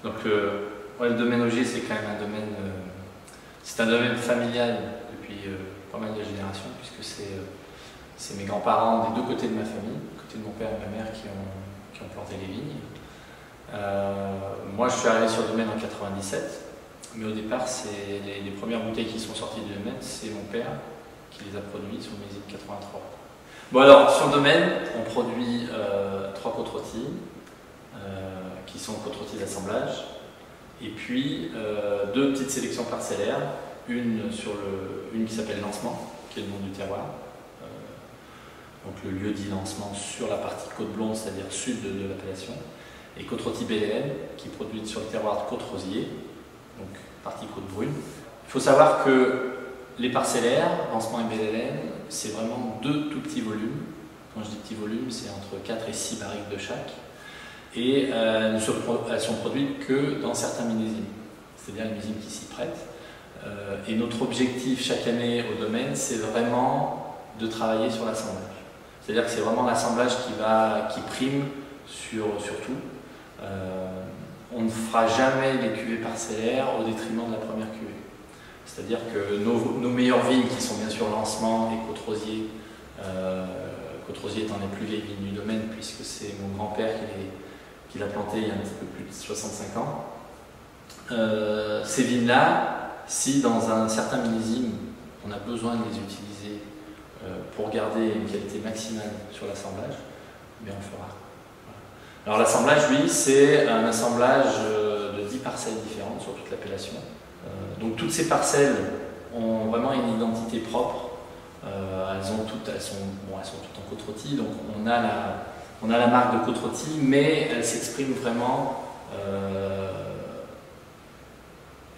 Donc ouais, le domaine Ogier, c'est quand même un domaine, c'est un domaine familial depuis pas mal de générations, puisque c'est mes grands-parents des deux côtés de ma famille, du côté de mon père et ma mère qui ont planté les vignes. Moi, je suis arrivé sur le domaine en 97, mais au départ, c'est les premières bouteilles qui sont sorties du domaine, c'est mon père qui les a produites sur le millésime 83. Bon alors, sur le domaine, on produit 3 côtes rôties, qui sont côtes rôties d'assemblage, et puis 2 petites sélections parcellaires, une qui s'appelle Lancement, qui est le nom du terroir, donc le lieu dit Lancement sur la partie côte blonde, c'est-à-dire sud de l'appellation, et côte rôtie Belle Hélène, qui est produite sur le terroir de Côte-Rosier, donc partie côte brune. Il faut savoir que les parcellaires, Lancement et Belle Hélène, c'est vraiment 2 tout petits volumes. Quand je dis petits volumes, c'est entre 4 et 6 barriques de chaque. Et elles sont produites que dans certains millésimes, c'est-à-dire les millésimes qui s'y prêtent. Et notre objectif chaque année au domaine, c'est vraiment de travailler sur l'assemblage. C'est-à-dire que c'est vraiment l'assemblage qui prime sur tout. On ne fera jamais les cuvées parcellaires au détriment de la première cuvée. C'est-à-dire que nos meilleures vignes, qui sont bien sûr Lancement et Côte-Rosier, Côte-Rosier étant les plus vieilles vignes du domaine, puisque c'est mon grand-père qui l'a planté il y a un petit peu plus de 65 ans. Ces vignes-là, si dans un certain millésime, on a besoin de les utiliser pour garder une qualité maximale sur l'assemblage, mais on le fera. Alors l'assemblage, lui, c'est un assemblage de 10 parcelles différentes sur toute l'appellation. Donc toutes ces parcelles ont vraiment une identité propre. Elles sont toutes en côte rôtie, donc on a la marque de côte rôtie, mais elles s'expriment vraiment.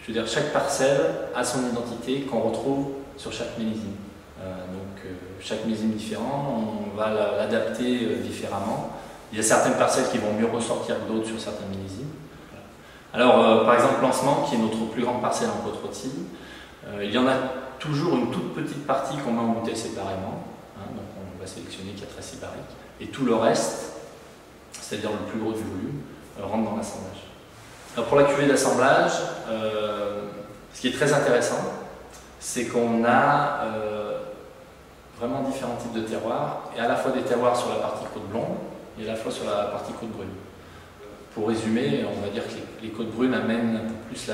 Je veux dire, chaque parcelle a son identité qu'on retrouve sur chaque millésime. Chaque millésime différent, on va l'adapter différemment. Il y a certaines parcelles qui vont mieux ressortir que d'autres sur certains millésimes. Alors, par exemple, Lancement, qui est notre plus grande parcelle en côte rôtie, il y en a toujours une toute petite partie qu'on met en bouteille séparément. Donc on va sélectionner 4 à 6 barriques. Et tout le reste, c'est-à-dire le plus gros du volume, rentre dans l'assemblage. Alors pour la cuvée d'assemblage, ce qui est très intéressant, c'est qu'on a vraiment différents types de terroirs, et à la fois des terroirs sur la partie côte blonde, et à la fois sur la partie côte brune. Pour résumer, on va dire que les côtes brunes amènent un peu plus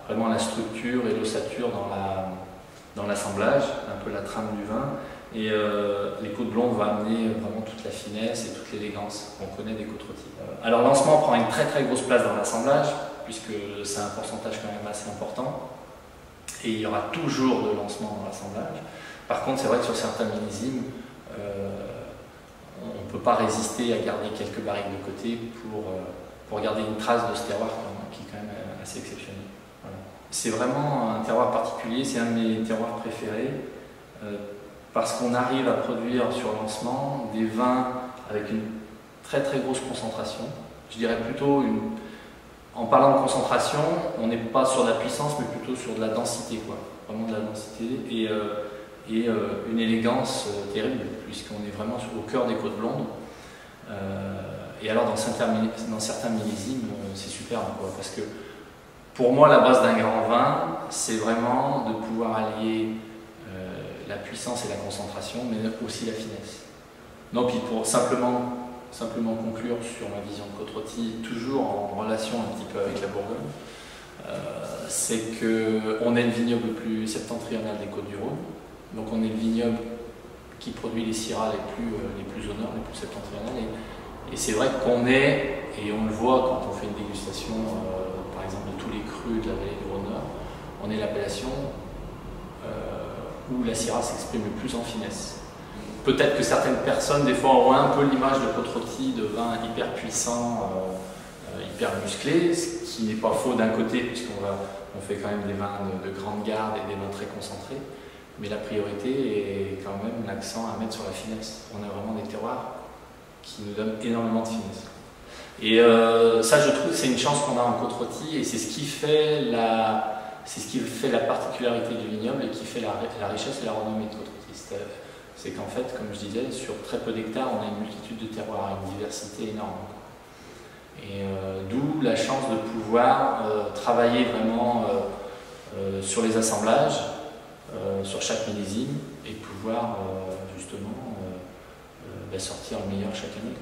vraiment la structure et l'ossature dans l'assemblage, un peu la trame du vin, et les côtes blondes vont amener vraiment toute la finesse et toute l'élégance qu'on connaît des côtes rôties. Alors Lancement prend une très très grosse place dans l'assemblage, puisque c'est un pourcentage quand même assez important, et il y aura toujours de Lancement dans l'assemblage. Par contre, c'est vrai que sur certains millésimes, on ne peut pas résister à garder quelques barriques de côté pour garder une trace de ce terroir qui est quand même assez exceptionnel. Voilà. C'est vraiment un terroir particulier, c'est un de mes terroirs préférés, parce qu'on arrive à produire sur Lancement des vins avec une très très grosse concentration. Je dirais plutôt, en parlant de concentration, on n'est pas sur de la puissance, mais plutôt sur de la densité, quoi. Vraiment de la densité. Et une élégance terrible, puisqu'on est vraiment au cœur des côtes blondes. Et alors dans certains millésimes, c'est superbe, quoi, parce que pour moi la base d'un grand vin, c'est vraiment de pouvoir allier la puissance et la concentration, mais aussi la finesse. Non, puis pour simplement conclure sur ma vision de côte rôtie, toujours en relation un petit peu avec la Bourgogne, c'est qu'on est le vignoble le plus septentrional des Côtes-du-Rhône. Donc on est le vignoble qui produit les syrahs les plus au nord, les plus septentrionales. Et c'est vrai qu'on est, et on le voit quand on fait une dégustation, par exemple de tous les crus de la vallée du Rhône-Nord, on est l'appellation où la syrah s'exprime le plus en finesse. Peut-être que certaines personnes, des fois, ont un peu l'image de côte rôtie, de vin hyper puissant, hyper musclé, ce qui n'est pas faux d'un côté, puisqu'on fait quand même des vins de grande garde et des vins très concentrés. Mais la priorité est quand même l'accent à mettre sur la finesse. On a vraiment des terroirs qui nous donnent énormément de finesse. Et ça, je trouve que c'est une chance qu'on a en côte rôtie, et c'est ce qui fait la particularité du vignoble et qui fait la richesse et la renommée de côte rôtie. C'est qu'en fait, comme je disais, sur très peu d'hectares, on a une multitude de terroirs, une diversité énorme. Et d'où coup la chance de pouvoir travailler vraiment sur les assemblages, sur chaque millésime, et pouvoir justement sortir le meilleur chaque année.